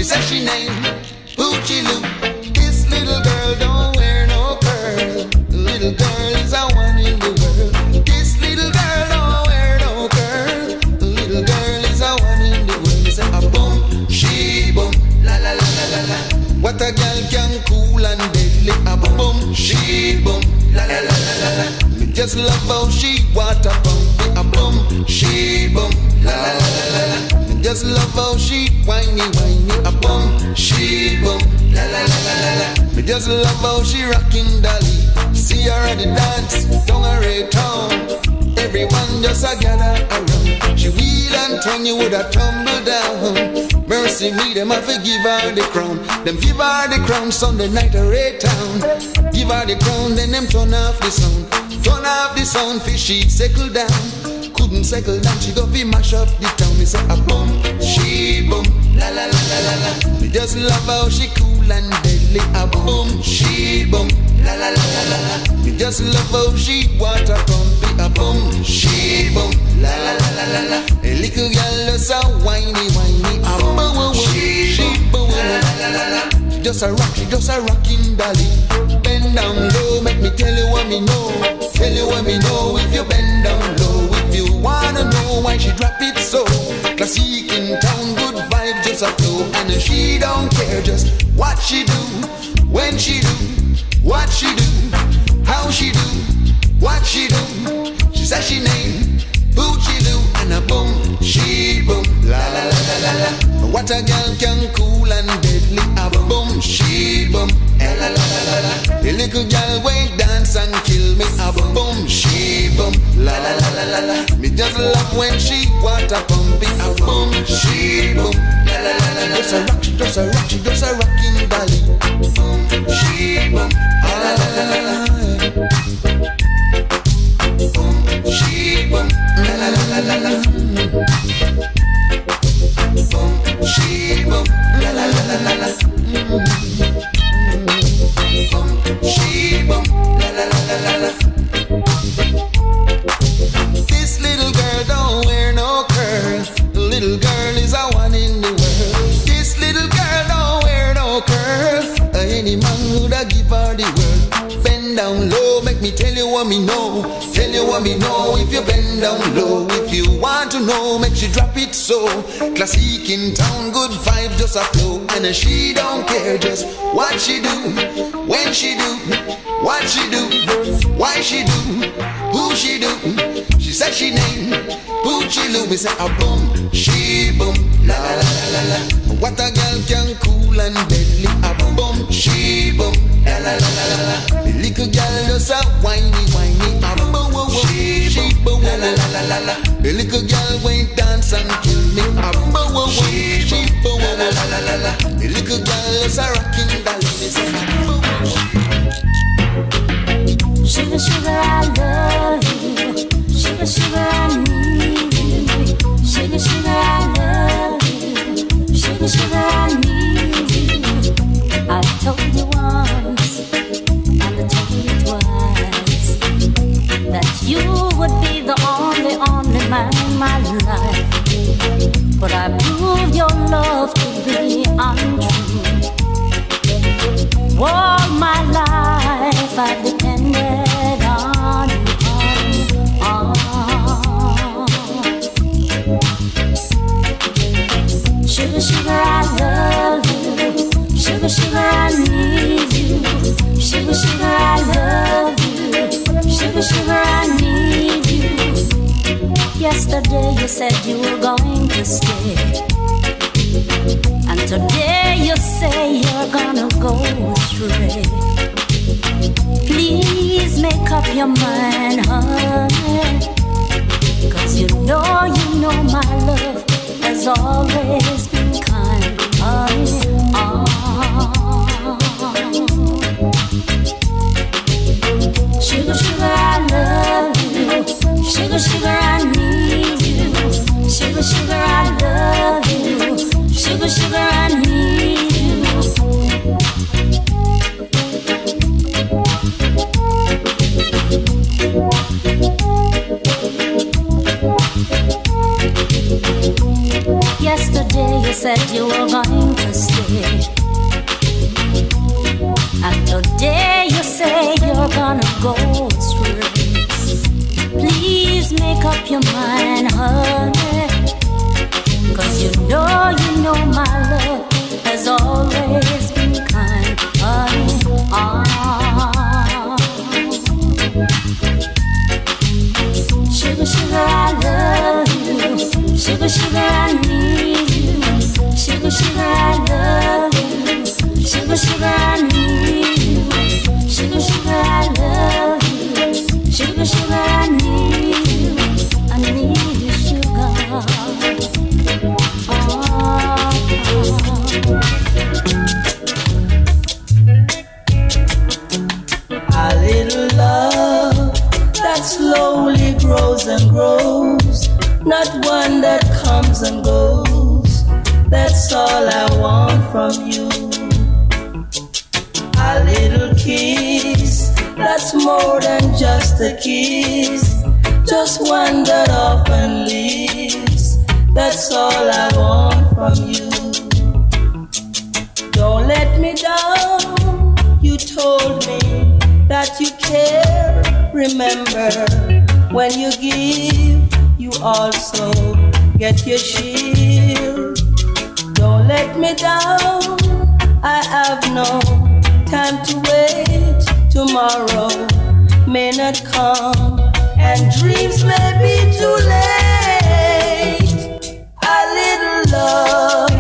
She said she named Poochie Lou. This little girl don't wear no curl. Little girl is a one in the world. This little girl don't wear no curl. Little girl is a one in the world. He said a boom, she boom, la la la la la la. What a girl can cool and deadly. A boom boom, she boom, la la la la la la. Me just love how she water pump. A boom, she boom, la la la la la. Me just love how she whiny whiny. A boom, she boom, la la la la la la. Me just love how she rocking dolly. See her at the dance, down a red town. Everyone just a gather around. She wheel and turn, you woulda tumble down. Mercy me, them have to give her the crown. Them give her the crown Sunday night a red town. Give her the crown, then them turn off the sound. Turn off the sound, fish sheet settle down. Couldn't settle down, she go fi mash up the town. Me say a boom, she boom, la la la la la la. Me just love how she cool and deadly. A boom, she boom, la la la la la la. Me just love how she water pumpy. A boom, she boom, la la la la la la. A little girl just a whiny whiny. A boom, she boom, la la la la la. She just a rocking dolly. Bend down low, make me tell you what me know. Tell you what me know if you bend down low. If you wanna know why she drop it so. Classic in town, good vibe just a flow. And she don't care just what she do. When she do, what she do. How she do, what she do. She said she named Poochie Lou. And a boom, she boom, la la la la la la. What a girl can cool and deadly. A boom, she boom, la la la la la. The little girl wait dance and kill me. A boom, she boom, la la la la la la. Me just love when she water pumping. A boom, she boom, la la la la la. Just a rock, she just a rock, she just a rocking dolly. Boom, she boom, la la la la la la. Boom, she boom, la la la la la la. Boom, she boom, la la la la la la. Boom, she boom, la la la la la la. This little girl don't wear no curl. Little girl is a one in the world. This little girl don't wear no curl. Any man woulda give her the world. Bend down low, make me tell you what me know. Tell you what me know if you bend down low. If you want to know, make she drop it so. Classic in town, good vibe just a flow. And she don't care just what she do. When she do, what she do. Why she do, who she do. She said she named Poochie Lou. Me say a boom, she boom, la la la la la. What a girl can cool and deadly. A boom, she boom, la la la la la. The little girl just a whiny whiny. A boom, she boom, la la la la la. The little girl wait dance and kill me. A boom, she boom, la la la la la. The little girl just a rocking dolly. Me say a boom. Sugar, sugar, I love you. Sugar, sugar, I need you. Sugar, sugar, I love you. Sugar, sugar, I need you. I told you once, and I told you twice, that you would be the only man in my life. But I proved your love to be untrue. All my life I've depended on you, Sugar, sugar, I love you. Sugar, sugar, I need you. Sugar, sugar, I love you. Sugar, sugar, I need you. Yesterday you said you were going to stay, and today you say you're gonna go astray. Please make up your mind, honey, 'cause you know my love has always been kind, honey. Sugar, sugar, I love you. Sugar, sugar, I need you. Sugar, sugar, I love you. Sugar, sugar, I need you. Yesterday Yesterday you said you were going to stay, and today you say you're gonna go astray. Please make up your mind, honey, 'cause you know my love has always been kind, honey. Sugar, sugar, I love you. Sugar, sugar, I need you. Sugar, sugar, I love you. Sugar, sugar, I need you. Sugar, sugar, I love you. Sugar, sugar, I need you. I need you, sugar. A little love that slowly grows and grows, not one that comes and goes. That's all I want from you. A little kiss that's more than just a kiss, just one that often leaves. That's all I want from you. Don't let me down. You told me that you care. Remember, when you give, you also get your share. Don't let me down. I have no time to wait. Tomorrow may not come, and dreams may be too late. A little love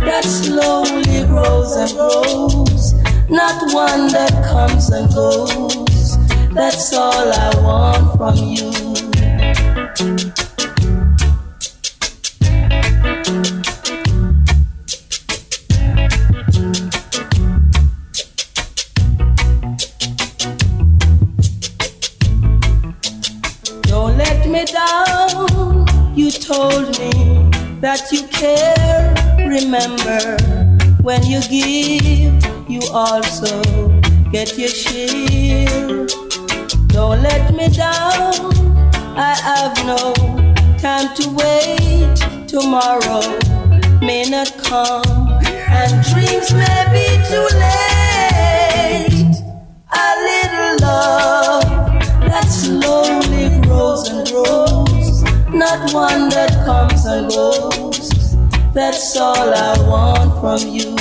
that slowly grows and grows, not one that comes and goes. That's all I want from you. Don't let me down. You told me that you care. Remember, when you give, you also get your share. Don't let me down. I have no time to wait. Tomorrow may not come, and dreams may be too late. A little love that slowly grows and grows, not one that comes and goes. That's all I want from you.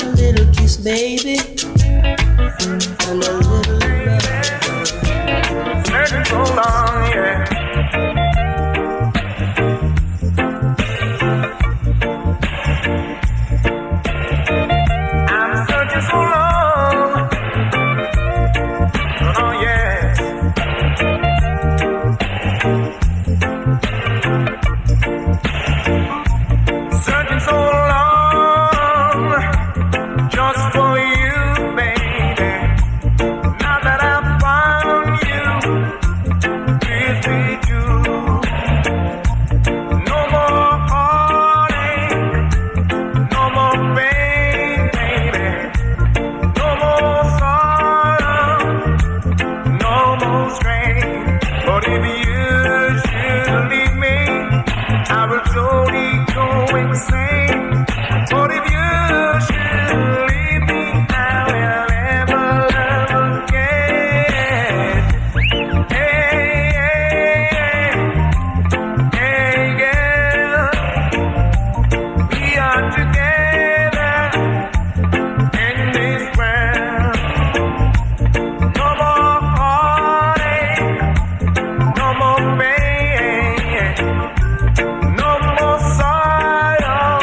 A little kiss, baby, and a little love. Searching so long, yeah. I'm searching so long. Oh, yes. Searching so long, just for you, baby. Now that I've found you, please be true. No more heartache, no more pain, baby. No more sorrow, no more strain. But if you should leave me, I will totally go insane. But if you should leave me, I will never love again. Hey, hey, hey, girl, we are together in this world. No more heartache, no more pain, no more sorrow,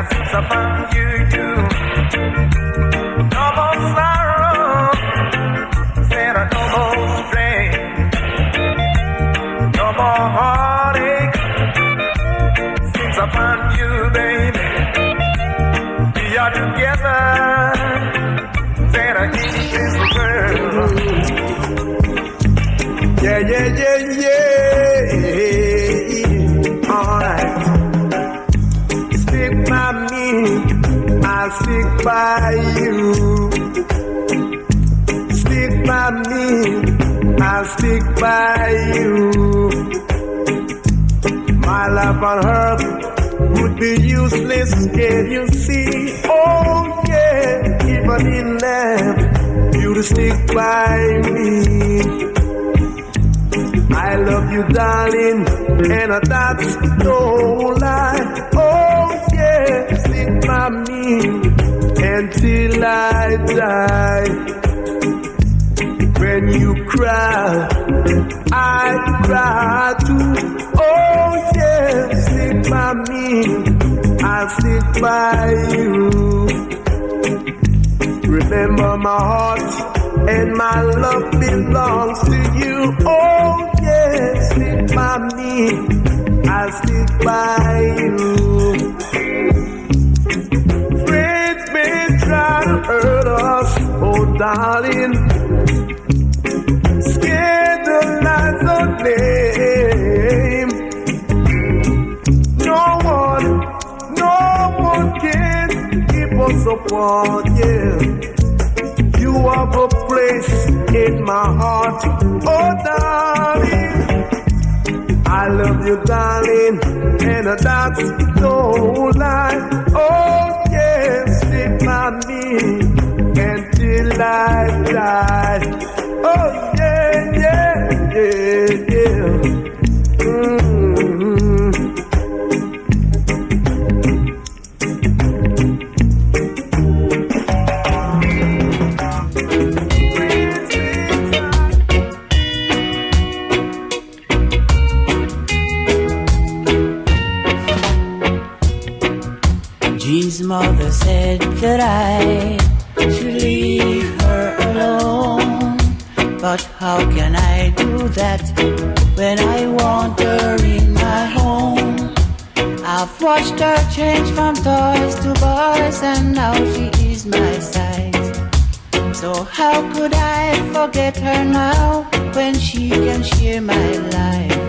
sits upon you, no more sorrow, said no more strain, no more heartache, sits upon you, baby. We are together, said in this world. Yeah, yeah, yeah, yeah. Alright. Stick by me, I'll stick by you. Stick by me, I'll stick by you. My life on earth would be useless, can you see? Oh yeah, even in love, you'll stick by me. I love you, darling, and that's no lie. Oh yeah, stick by me until I die. When you cry, I cry too. Oh yeah, stick by me, I'll stick by you. Remember my heart and my love belongs to you. Oh yeah, stick by me, I'll stick by you. Friends may try to hurt us, oh darling, scandalize our name. No one can keep us apart, yeah. You have a place in my heart, oh darling. I love you, darling, and that's no lie. Oh yes, stick by me until I die. Oh yeah, yeah, yeah, yeah. Jean's mother said that I should leave her alone, but how can I do that when I want her in my home? I've watched her change from toys to boys, and now she is my size. So how could I forget her now when she can share my life?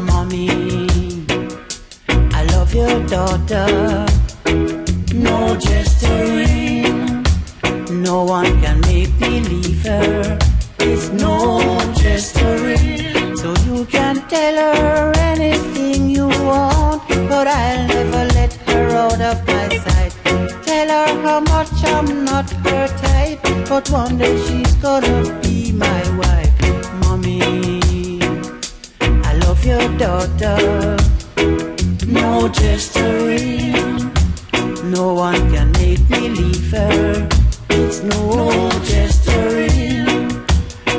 Mommy, I love your daughter. No gesturing, no one can make me leave her. It's no gesturing, so you can tell her anything you want, but I'll never let her out of my sight. Tell her how much I'm not her type, but one day she's gonna be my wife. Mommy, I love your daughter. No gesturing, no one can make me leave her. It's no gesturing.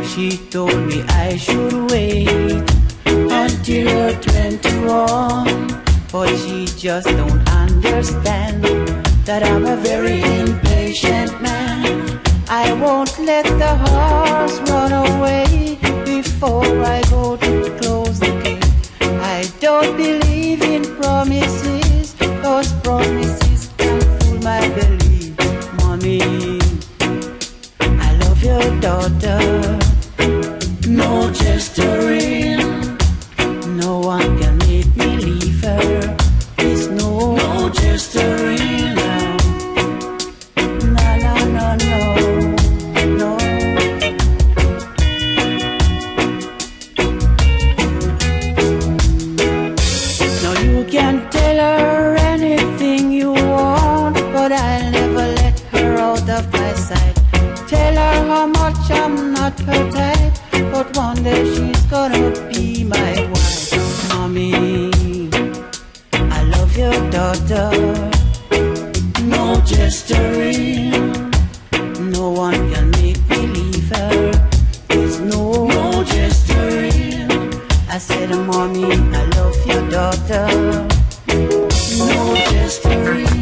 She told me I should wait until her 21, but she just don't understand that I'm a very impatient man. I won't let the horse run away before I go to close the gate. I don't believe in promises, those promises can fool my belief. Mommy, I love your daughter. No gesturing, no one can make me leave her. It's no gesturing now. No, no, no, no, no. Now you can tell her anything you want, but I'll never let her out of my sight. Tell her how much I'm not her type, but one day she's gonna be my wife. Mommy, I love your daughter. No gesturing, no one can make me leave her. There's no gesturing. I said, Mommy, I love your daughter. No gesturing.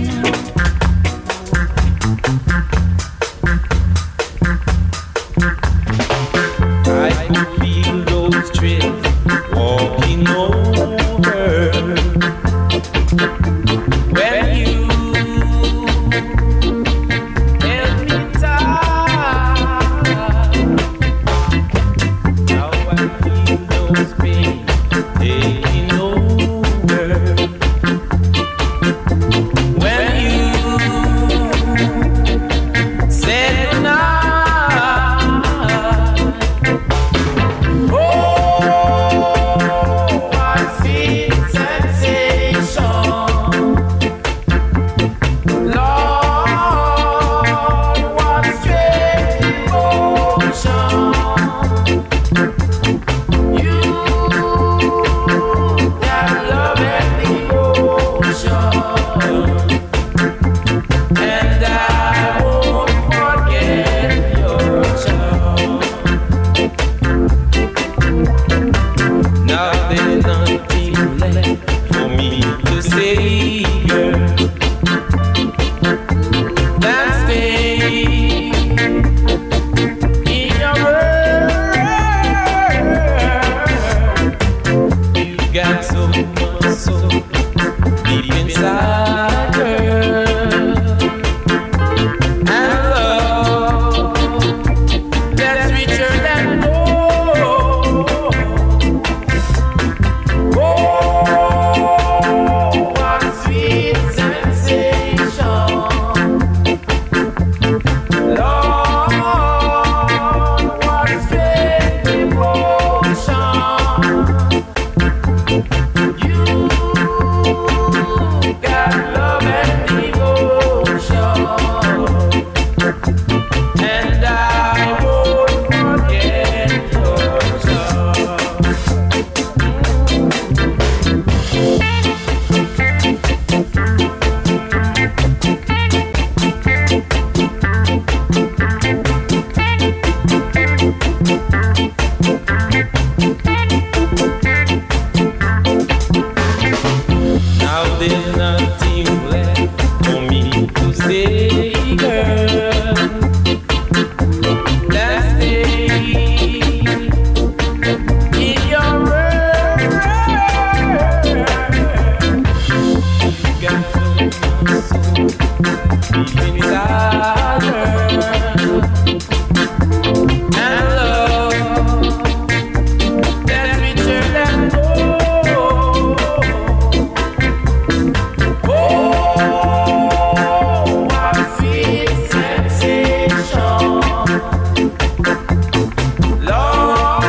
Stay, girl. Let's stay in your world. Got to so be inside her. And love that we turn and go. Oh, I feel sensation. Lord,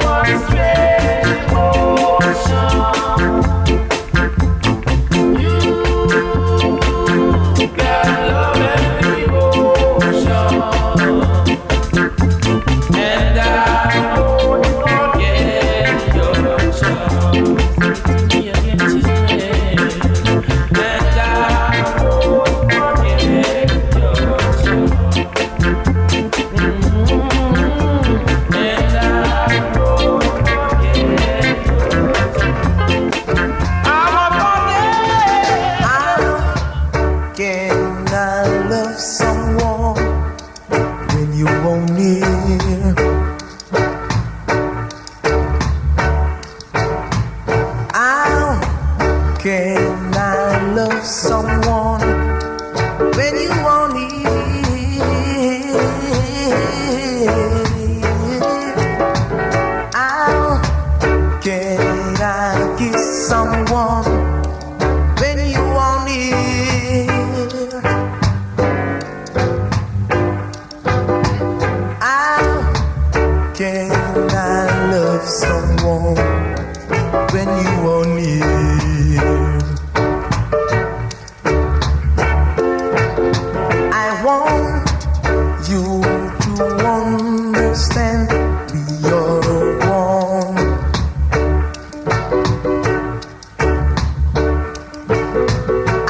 what strange emotion. You got love and devotion. And I won't forget your charms. Me against his name. And I won't forget your charms. And I won't forget your charms. I'm a How can I love someone when you won't near? How can I love someone when you won't near? How can I kiss someone when you won't near? How can I love someone when you won't near? I want you to understand we are one.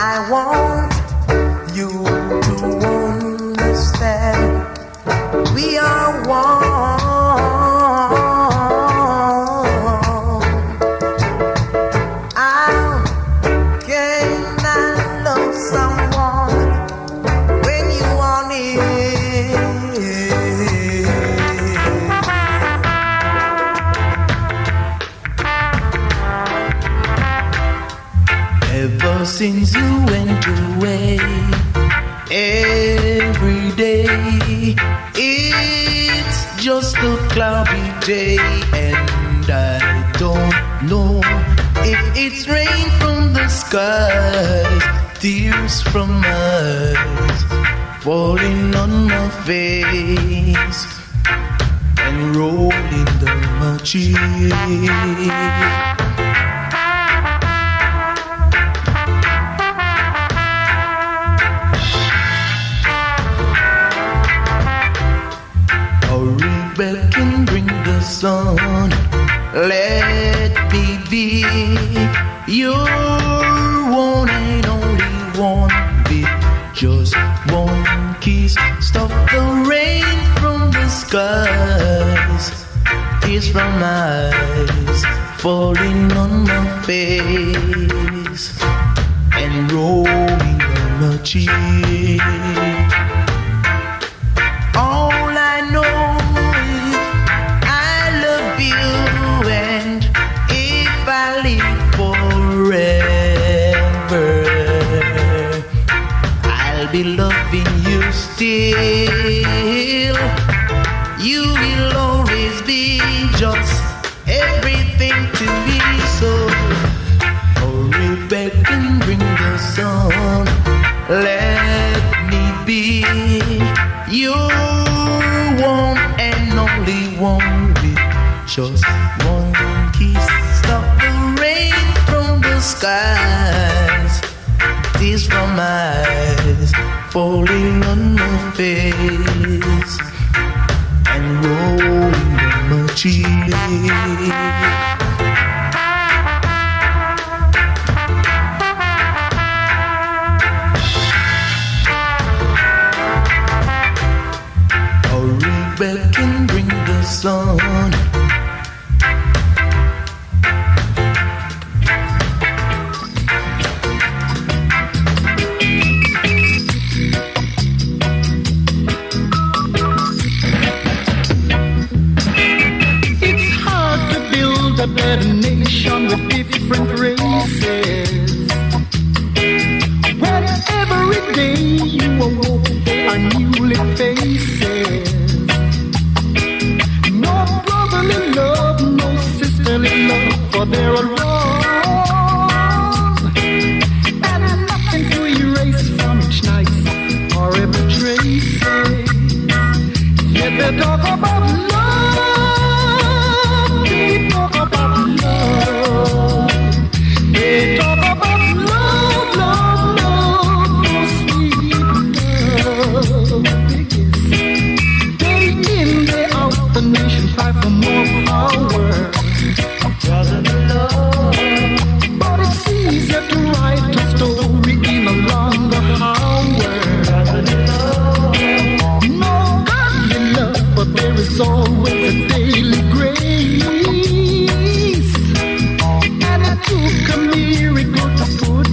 I want you to understand we are one. How can I love someone when you want it? Ever since you went away, every day it's just a cloudy day, and I don't know if it's rain from the skies, tears from eyes falling on my face and rolling down my cheek. Rebel can bring the sun. Let me be your one and only one. With just one kiss, stop the rain from the skies, tears from my eyes falling on my face and rolling on my cheek. All I know is I love you, and if I live forever, I'll be loving you still. You will always be just everything to me. So hurry back and bring the sun. Let me be your one and only one. With just one kiss, stop the rain from the skies, tears from my eyes falling on my face and rolling down my cheek. Rebel can bring the sun. day you awoke, they are newly faces. No brotherly love, no sisterly love, for they're alone. And nothing to erase from each night or ever traces. Yet they talk about love, they talk about love. They talk about love, love, love, oh sweet love. Day in, day out, the nation cry for more power. Brotherly love. But it's easier to write a story in a longer hour. Brotherly love. No godly love, but there is always a daily grace. And it took a miracle to put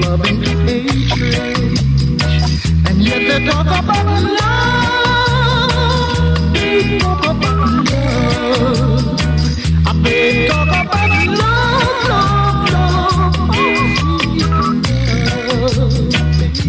love into hatred. And yet they talk about love. They talk about love. They talk about love, love, love. Oh, sweet love, baby.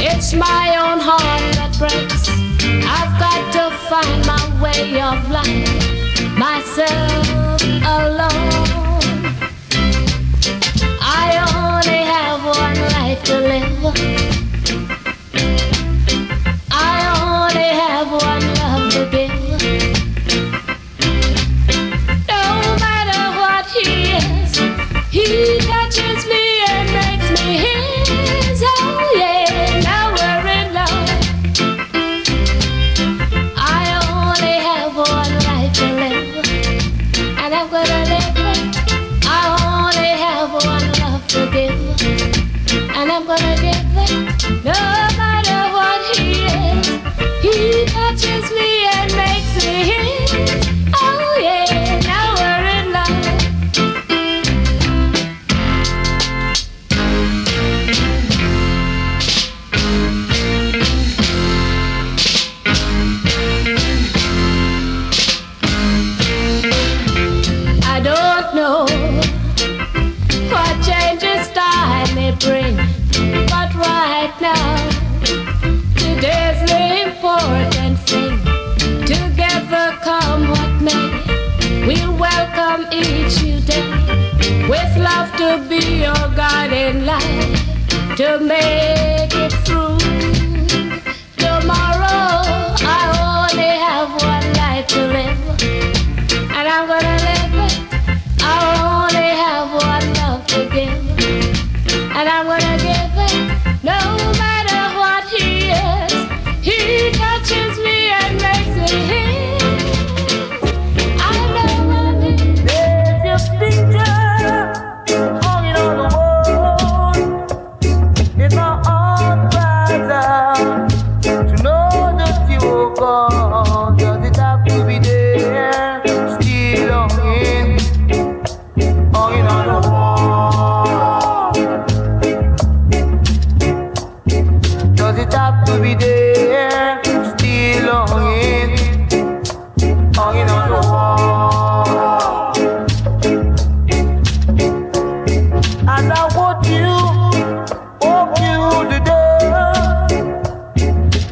It's my own heart that breaks. I've got to find my way of life, myself alone. I only have one life to live. I only have one love to give. No matter what he is, he touches me and makes me his. Oh yeah, now we're in love. I only have one life to live, and I'm gonna live it. I only have one love to give, and I'm gonna give it. No matter what he is, he touches me and makes me his. fight in life to make it through. Tomorrow I only have one life to live, and I'm gonna live it. I only have one love to give, and I'm gonna give it no matter what he is. He touches me and makes me heal. I know I'm in. There's your picture hanging on the wall. In my heart cries out to know that you are gone. Does it have to be there? Still hanging on the wall. Does it have to be there? Still hanging on the wall. As I watch you walk through the door,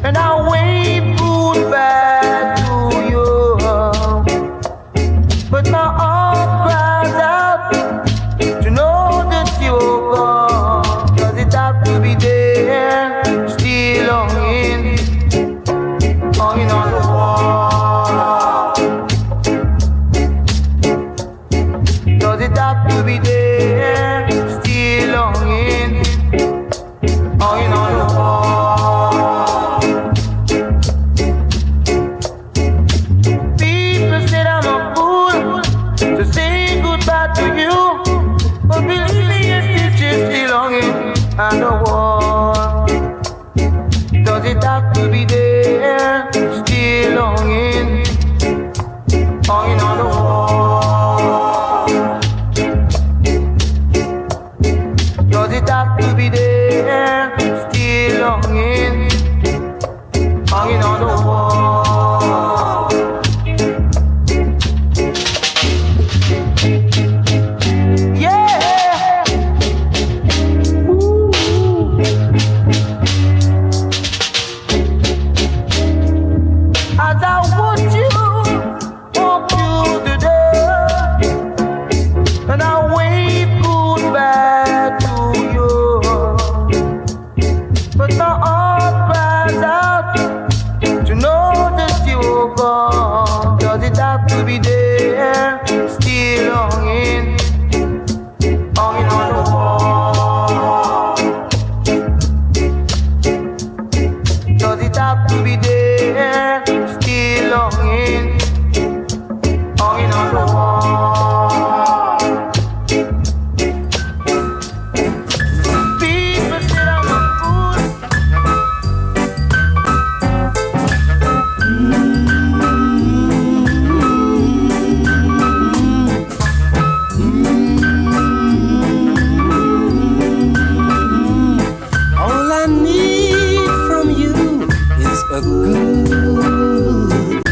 and I wave goodbye to you, but my heart cries out to know that you're gone. Does it have to be there? Still hanging on the wall. Does it have to be there? Still hanging on the wall. People said I'm a fool to say goodbye to you, but believe me, your stitches still hanging on the wall. Does it have to be there? Still hanging on the wall. Does it have to be there? Still hanging on the wall. Yeah. Ooh. As I watch you walk through the door, and I wave goodbye to you, but my heart cries out to know that you're gone. Does it have to be there? Still hanging on the wall. Does it have to be there? Still hanging on the wall. People said I'm a fool. All I need from you is a good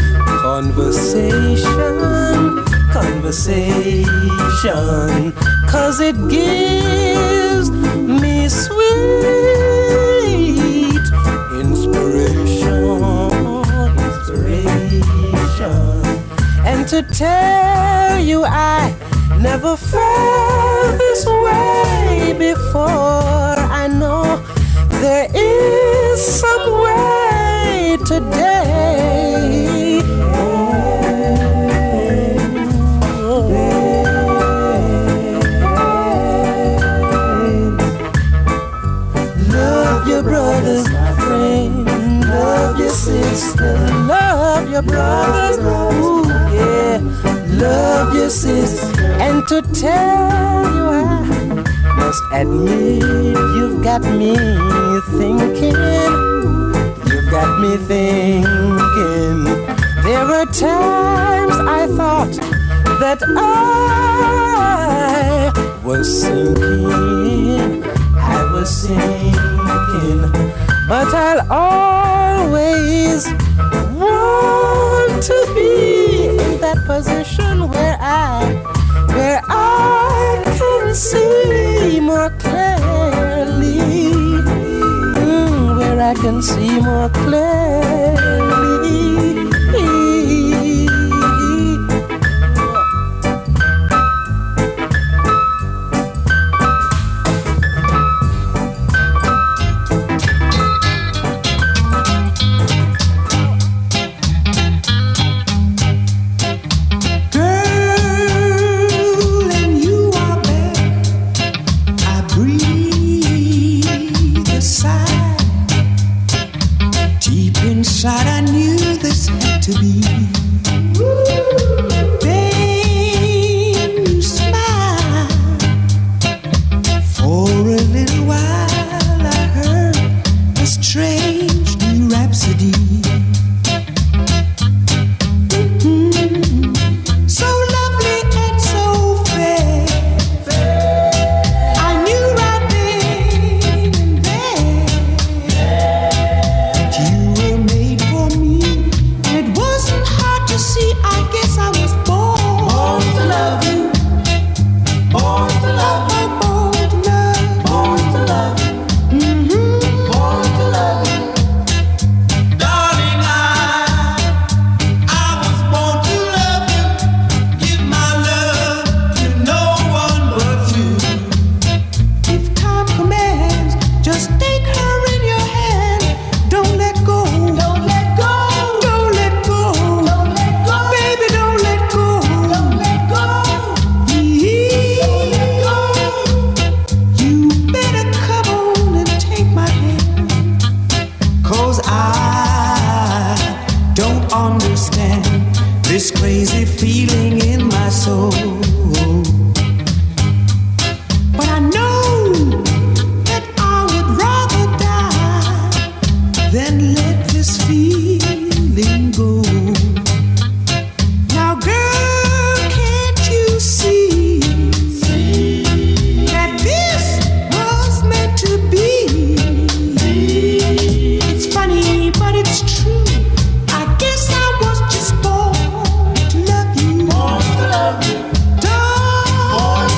conversation, 'cause it gives me sweet inspiration, and to tell you I never felt this way before. I know there is some way today. Love your brothers, my friend. Love your sister. Love your brothers. Ooh, yeah. Love your sister. And to tell you I must admit you've got me thinking. You've got me thinking. There were times I thought that I was sinking. I was sinking. But I'll always want to be in that position where I can see more clearly, where I can see more clearly. to be. Babe, you smile. For a little while I heard a strange new rhapsody. So lovely and so fair. I knew right then and there that you were made for me. And it wasn't hard to see. I guess I was born to love you. Born to love you. Born to love. Born to love you. Born to love you. Darling, I was born to love you. Give my love to no one but you. If time commands, just take her in your hand. Don't let go. Don't let go. Don't let go. Don't let go. Baby, don't let go. Don't let go. You better come on and take my hand. 'Cause I don't understand this crazy feeling in my soul. But I know that I would rather die than let this feeling go. Now, girl, can't you see that this was meant to be? It's funny, but it's true. I guess I was just born to love you. Born to love you. Darling,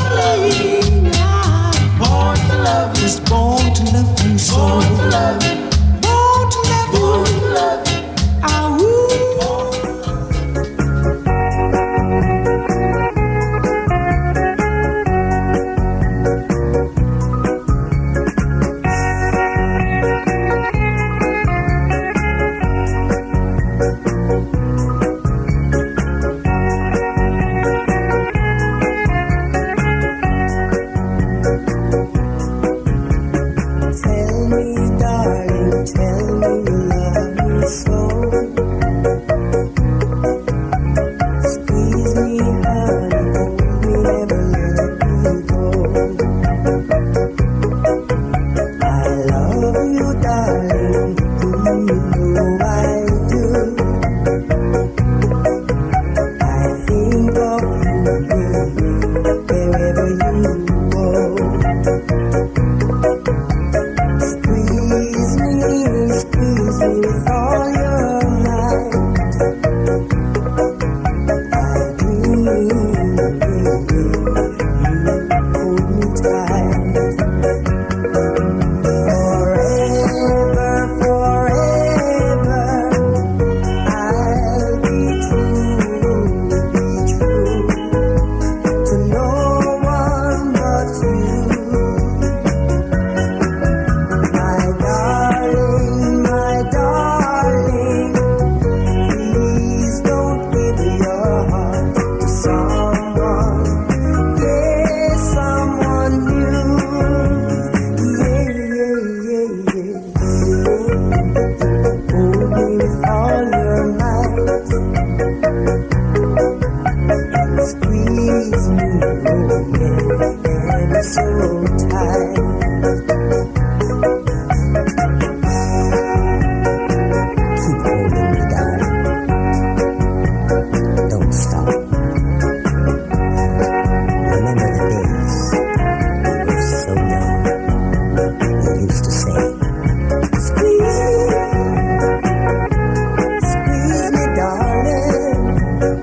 born to love you. Just born to love you so. Born to love you. Born to love you. Born to love you. Tell me, darling, tell me you love me so. Squeeze me, honey, hold me, never let me go. I love you, darling, you know I do. I think of you, baby, wherever you go. Squeeze me with all your might. I dream, baby, you hold me tight. Forever, forever, I'll be true to no one but you. My darling, please don't give your heart to someone, yeah, someone new. Hold me with all your might and squeeze me, oh yeah, ever so tight. Keep holding me, darling. Don't stop. Remember the days we were so young. We used to say, squeeze me, darling.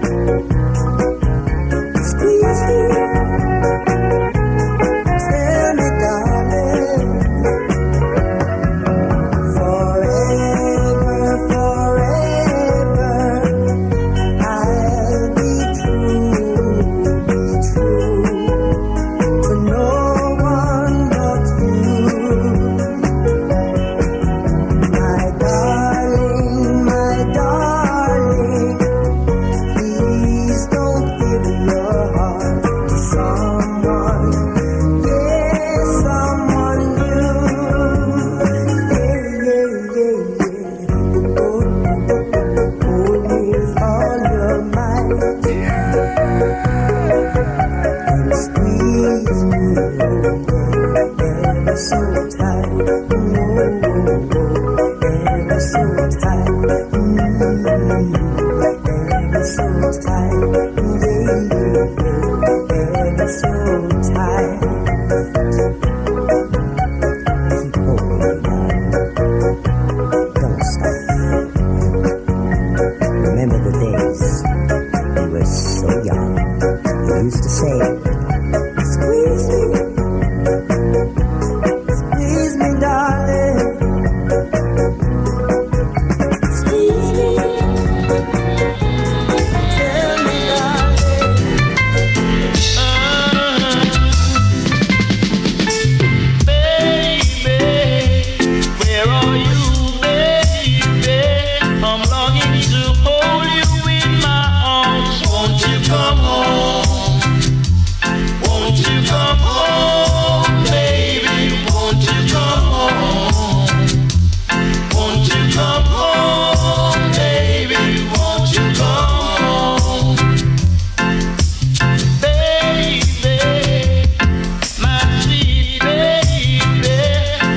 were so young, he used to say, "Squeeze me, squeeze me, darling. Squeeze me, tell me, darling." Baby, where are you, baby? I'm longing to hold you in my arms. Won't you come home? Won't you come home, baby? Won't you come home? Won't you come home, baby? Won't you come home? Baby, my sweet baby,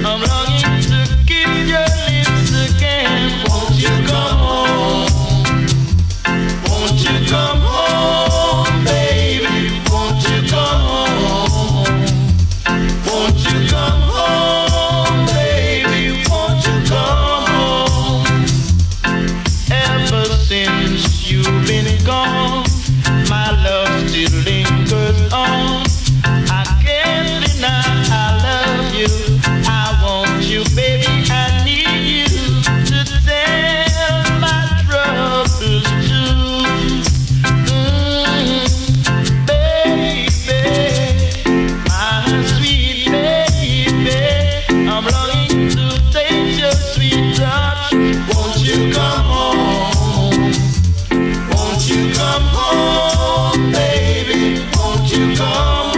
I'm longing to kiss your lips again. Won't you come home? Won't you come home, baby? Won't you come home? Won't you come home, baby? Won't you come home? Ever since you've been gone, my love still lingers on. I can't deny I love you. I want you, baby. I need you to tell my troubles to. Baby, my sweet baby, I'm longing to taste your sweet touch. Won't you come home? Won't you come home, baby? Won't you come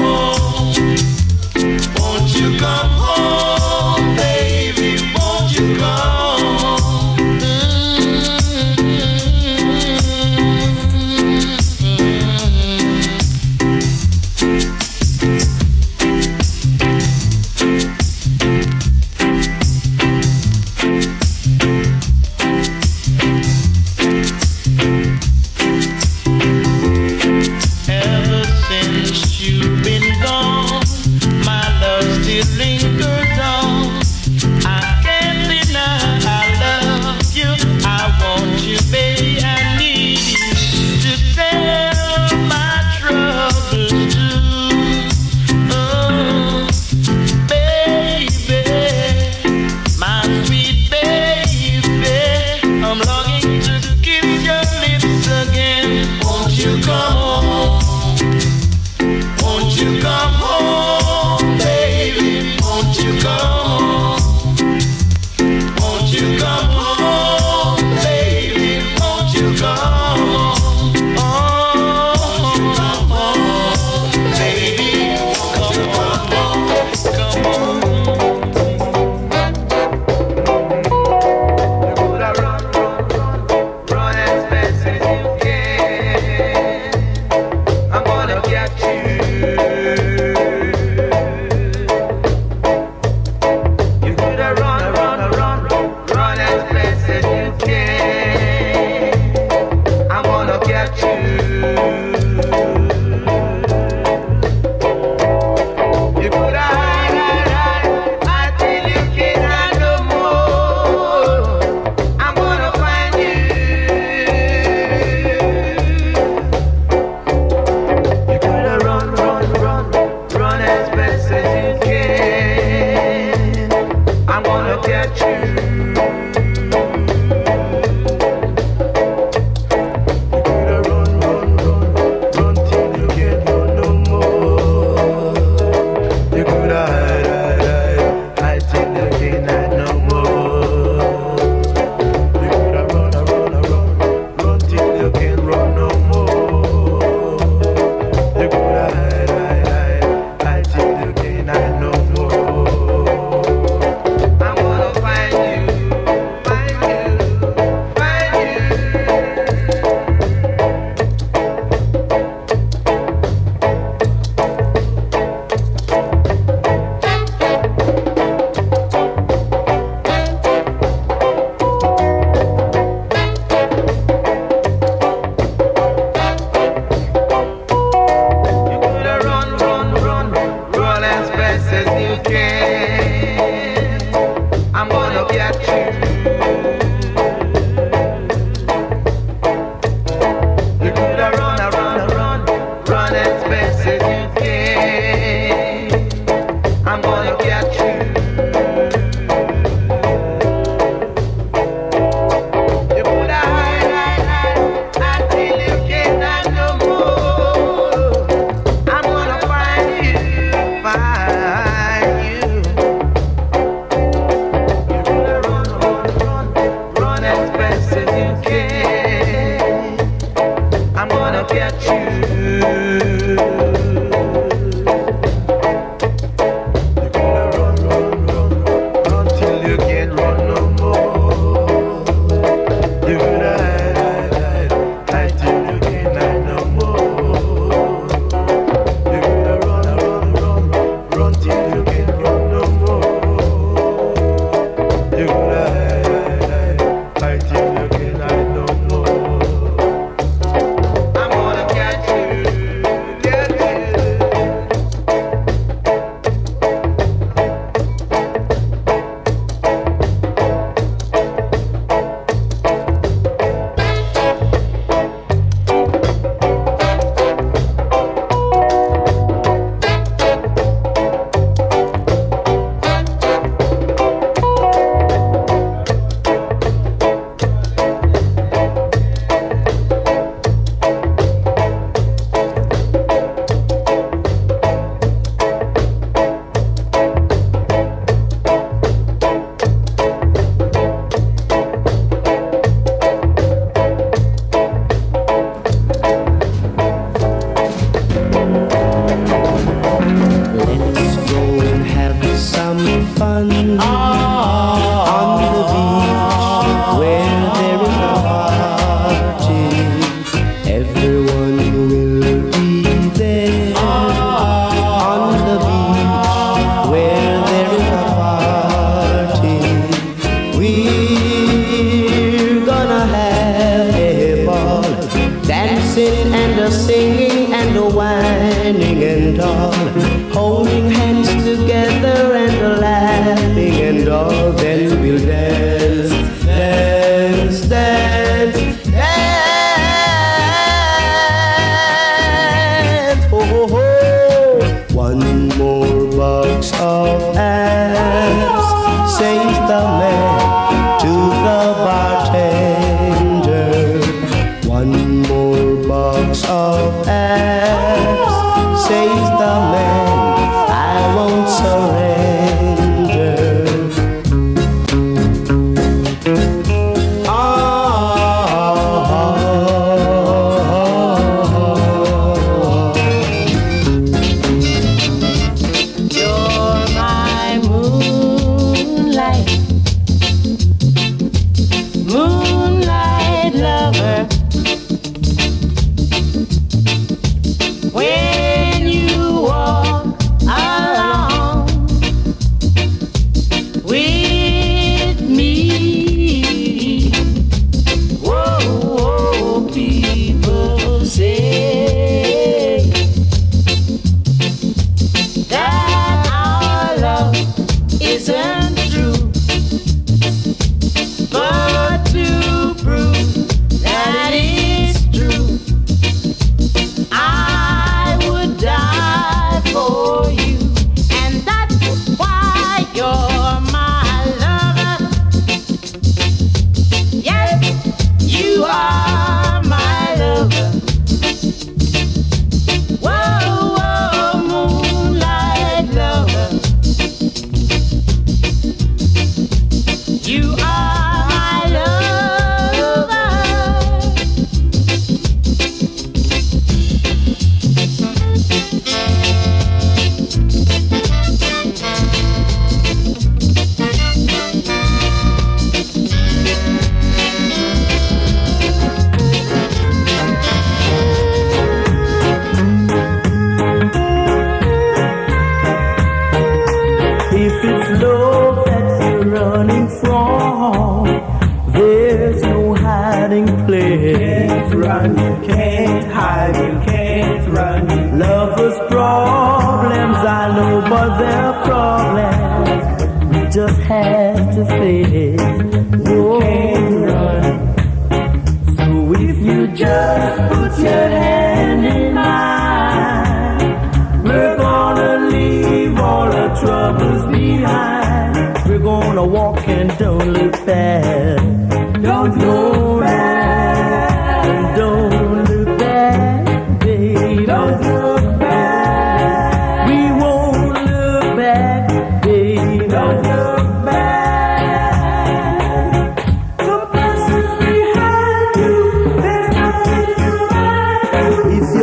gonna catch you.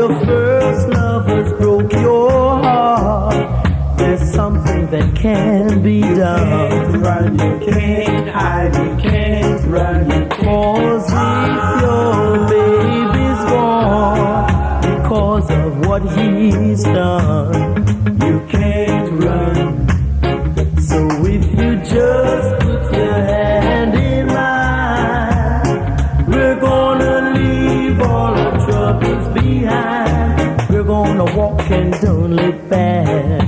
your first lovers broke your heart, there's something that can be done. Run, you can't hide, you can't run, you cause if your baby's gone because of what he's done, you can't run. So if you just put your hand in mine, we're gonna leave all our troubles behind. We're gonna walk and don't look back.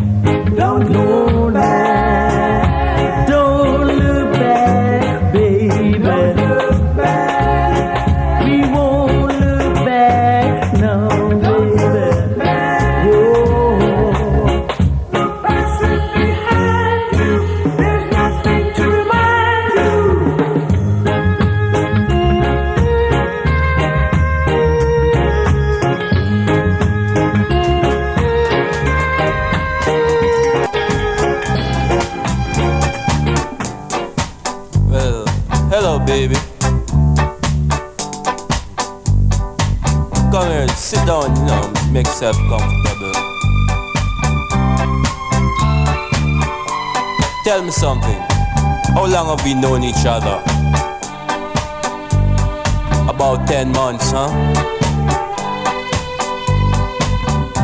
Don't look back. Don't look back, baby. Don't look back. We won't look back, no, baby. Whoa. The past is behind you. There's nothing to remind you. Well, hello, baby. Come here, sit down, make yourself comfortable. Tell me something. How long have we known each other? About 10 months, huh?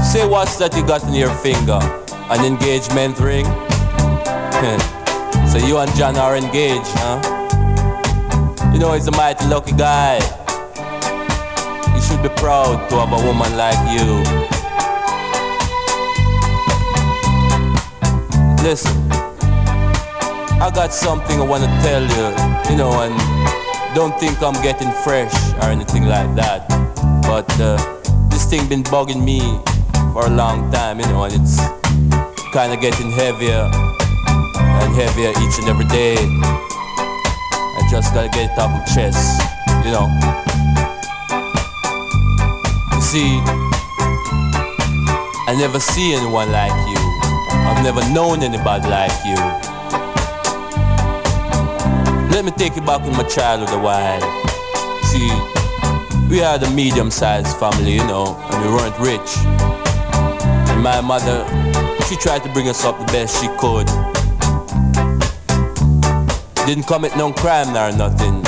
Say what's that you got in your finger? An engagement ring? So you and John are engaged, huh? You know he's a mighty lucky guy. You should be proud to have a woman like you. Listen, I got something I want to tell you, and don't think I'm getting fresh or anything like that. But this thing been bugging me for a long time, and it's kind of getting heavier and heavier each and every day. I just gotta get it off my chest, You see, I never see anyone like you. I've never known anybody like you. Let me take you back in my childhood a while. See, we had a medium-sized family, and we weren't rich. And my mother, she tried to bring us up the best she could. Didn't commit no crime or nothing,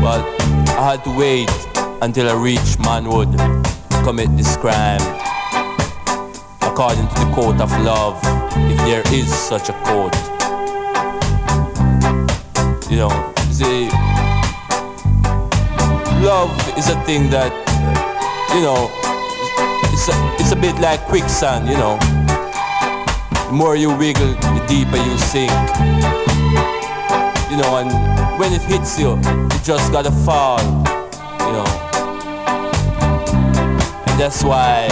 But I had to wait until I reached manhood to commit this crime. According to the code of love, if there is such a code. See, love is a thing that, it's a bit like quicksand, The more you wiggle, the deeper you sink. And when it hits you, you just gotta fall, And that's why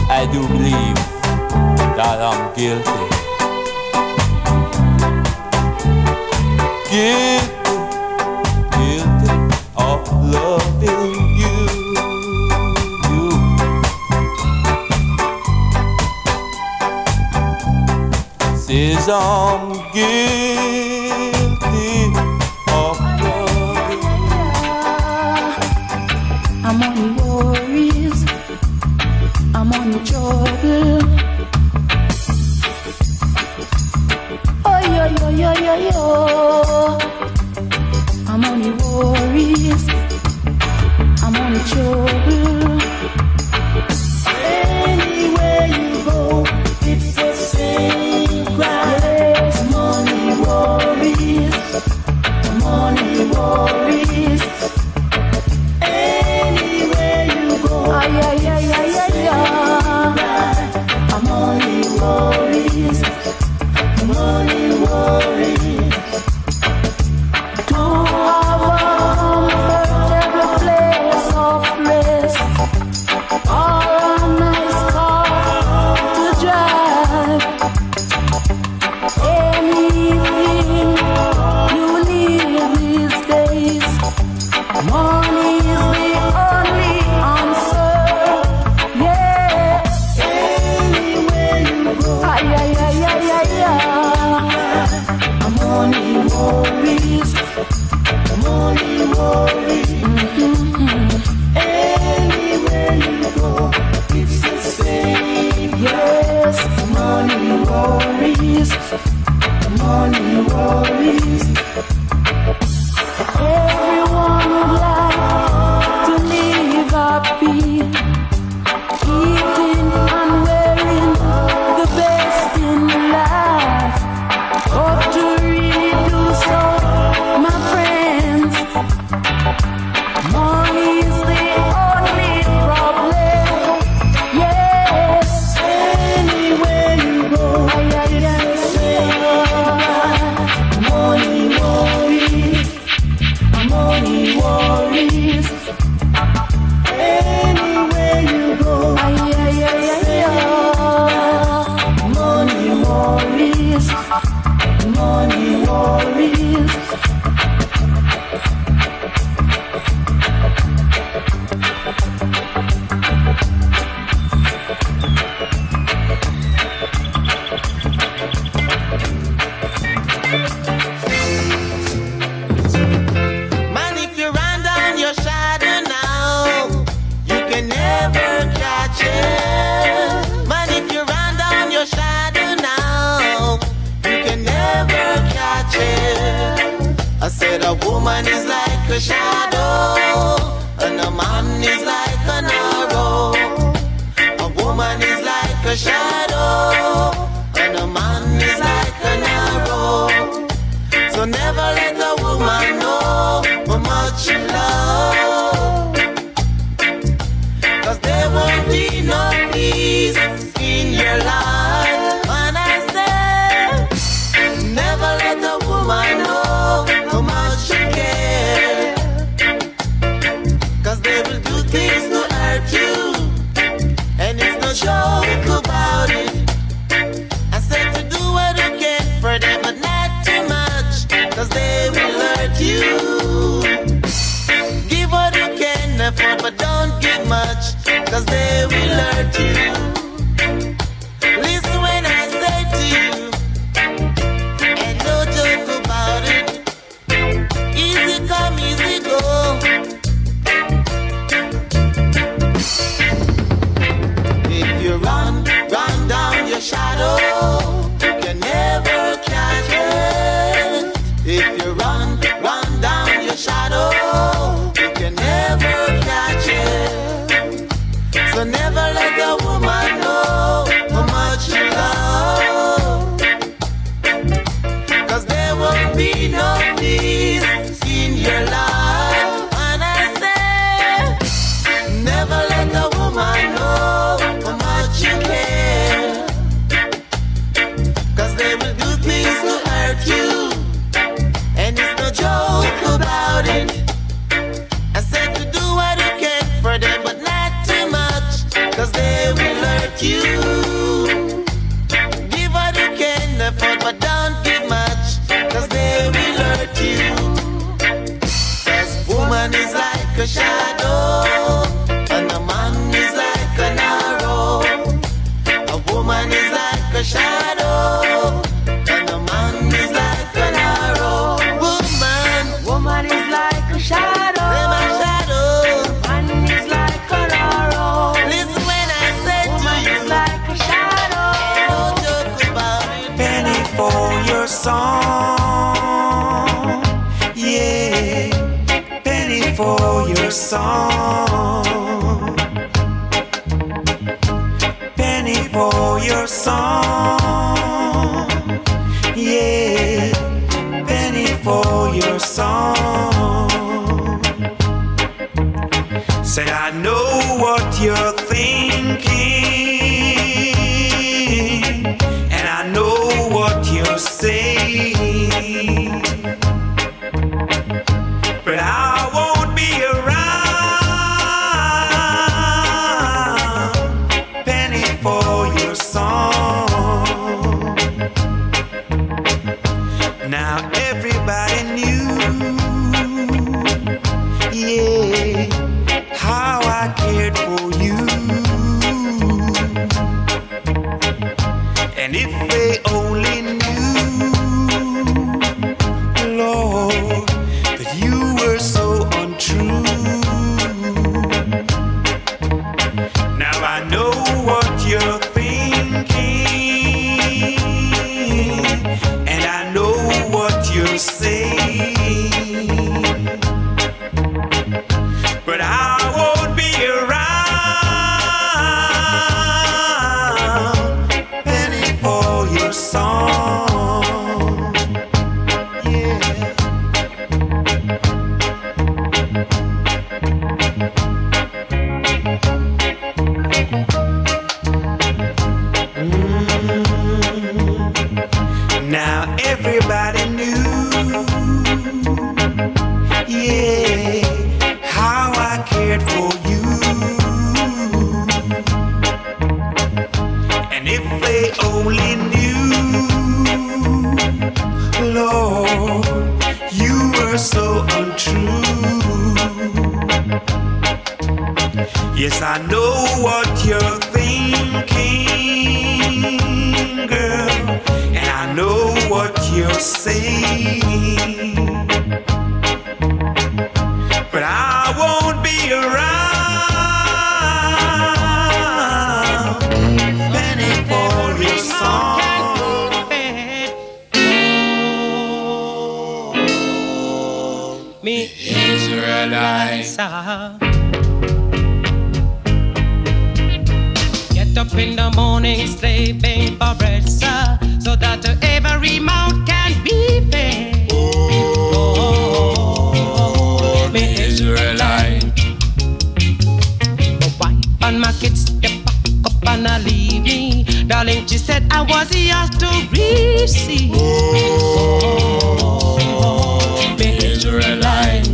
I do believe that I'm guilty. Guilty of loving you. Says I'm guilty of loving you. I'm on the worries, I'm on the trouble. Oh, yo, yo, yo, yo, yo. I'm on the worries, I'm on the trouble. Anywhere you go, it's the same cry. Yes, money worries, money worries. Anywhere you go, ay, ay, ay, ay, ay, ay. I'm only worries, money worries. To have a comfortable place of rest, or a nice car to drive. Anything you need these days, money is the only answer. Yeah. Anywhere you go, ay, ay, ay, ay, ay, ay. I'm only worries, I'm only worries. catch it. Man, if you run down your shadow now, you can never catch it. I said a woman is like a shadow, and a man is like an arrow. A woman is like a shadow, and a man is like an arrow. So never let a woman know how much you love, 'cause there won't be no peace in your life. And I say, never let a woman know how much you care, 'cause they will do things to hurt you, and it's no joke about it. I said to do what you can for them, but not too much, 'cause they will hurt you. Give what you can afford, but don't give much, 'cause they will hurt you. Listen when I say to you, and no joke about it. Easy come, easy go. If you run down your shadow, you can never catch it. If you run down your shadow, you can never catch it. So never let a woman know how much you love, 'cause there won't be no peace in your life. And I say, never let a woman know how much you care, 'cause they will do things to hurt you, and it's no joke about it. I said to do what you can for them, but not too much, 'cause they will hurt you. Give what you can afford, but don't give much, 'cause they will hurt you. 'Cause woman is like a shadow, and a man is like an arrow. A woman is like a shadow, and a man is like an arrow. Woman is like a shadow. Them a shadow. Man is like an arrow. Listen when I say to you, is like a shadow. Don't joke about it. Penny for your song, yeah. Penny for your song. Penny for your song, yeah. Penny for your song. Said I know what you're thinking, and I know what you're saying, but I won't be around. Penny for your song. Now everybody knew, yeah, how I cared for you. And if they only knew, Lord, that you were so untrue. Now I know what you're thinking, and I know what you're saying, but I won't be around. Penny for your song, yeah. Now everybody knew, yeah, how I cared for you. And if they only knew, Lord, you were so untrue. Yes, I know what you're thinking, girl, and I know what you're saying, but I won't be around. Israelites. Get up in the morning, slaving for bread, sir, so that every mouth can be fed. Oh, me Israelite. My wife and my kids, they pack up and leave me. Darling, she said I was yours to receive. Oh, me Israelite.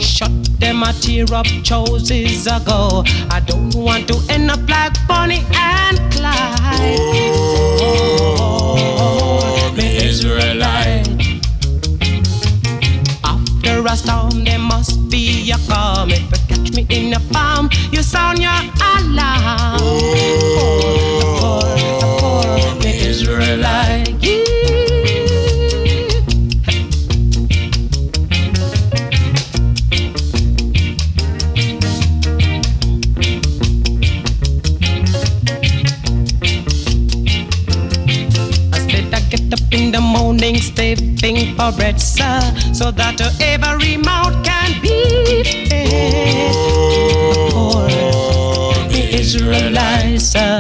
Shut them a tear up choices ago. I don't want to end up like Bonnie and Clyde. Oh, me Israelite. After a storm, there must be a calm. If you catch me in a palm, you sound your alarm. Oh, me Israelite. Get up in the morning, slaving for bread, sir, so that every mouth can be fed. For the Israelites, sir.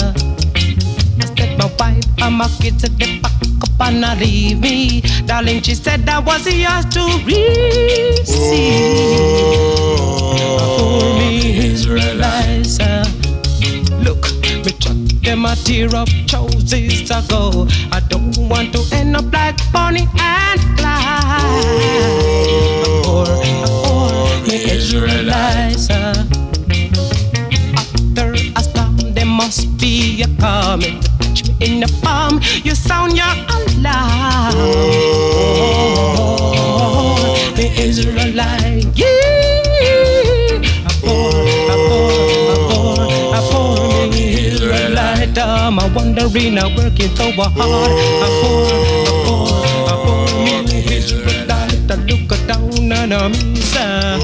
I said my wife and my kids said they pack up and leave me. Darling, she said I was yours to receive. For me Israelites, sir. Look, me chuck them a tear up choices ago. I don't want to end up like Bonnie and Clyde. For me Israelites. After a storm, there must be a calm. If you touch me in the palm, you sound your alarm. Oh, me Israelite. Yeah. I'm wondering, I'm working so hard. I'm me Israelite. I look down on me, sir.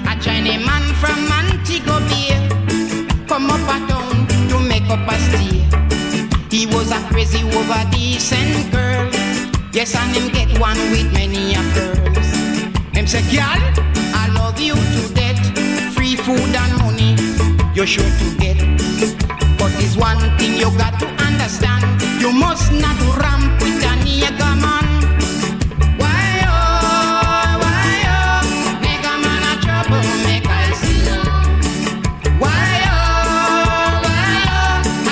A Chinese man from Montego Bay come up a town to make up a stay. He was a crazy over decent girl. Yes, and him get one with many a girls. Him say, girl, I love you to death. Free food and money, you're sure to get. But there's one thing you got to understand. You must not ramp with a nigga man. Why oh, nigga man a trouble, make I see no. Why oh,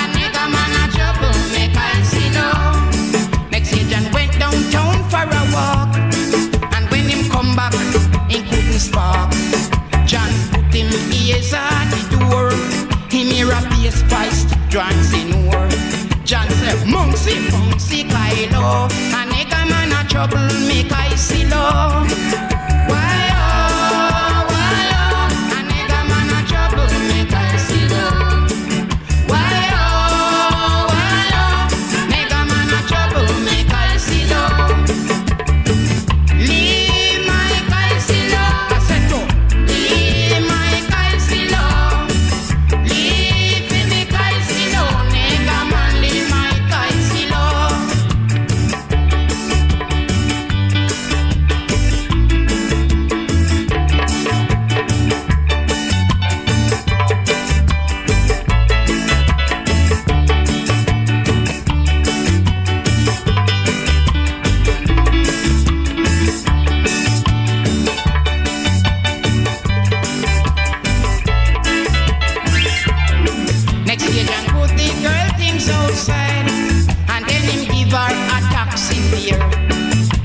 a nigga man a trouble, make I see no. Next agent went downtown for a walk. Come back, he couldn't spark. John put him ears at the door. Him hear a bass voice dancing over. John said, Munksy, Kylo. A nigga man a trouble, make I see low. Why oh, a nigga man a trouble, make I see low. Why oh, nigga man a trouble, make I see low.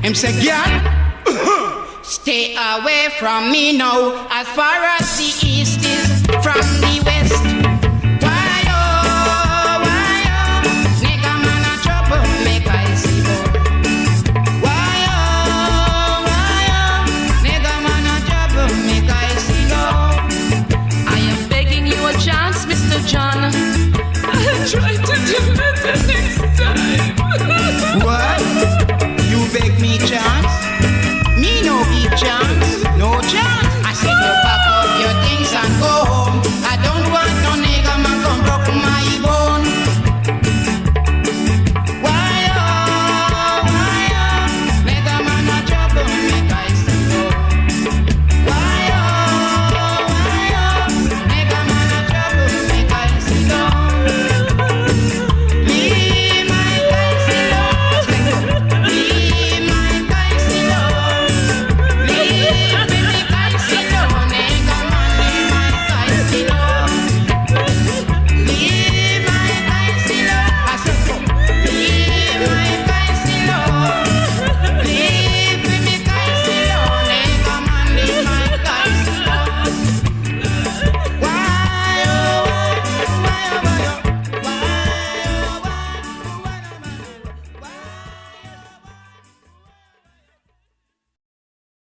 Him say, girl, stay away from me now. As far as the east is from the west,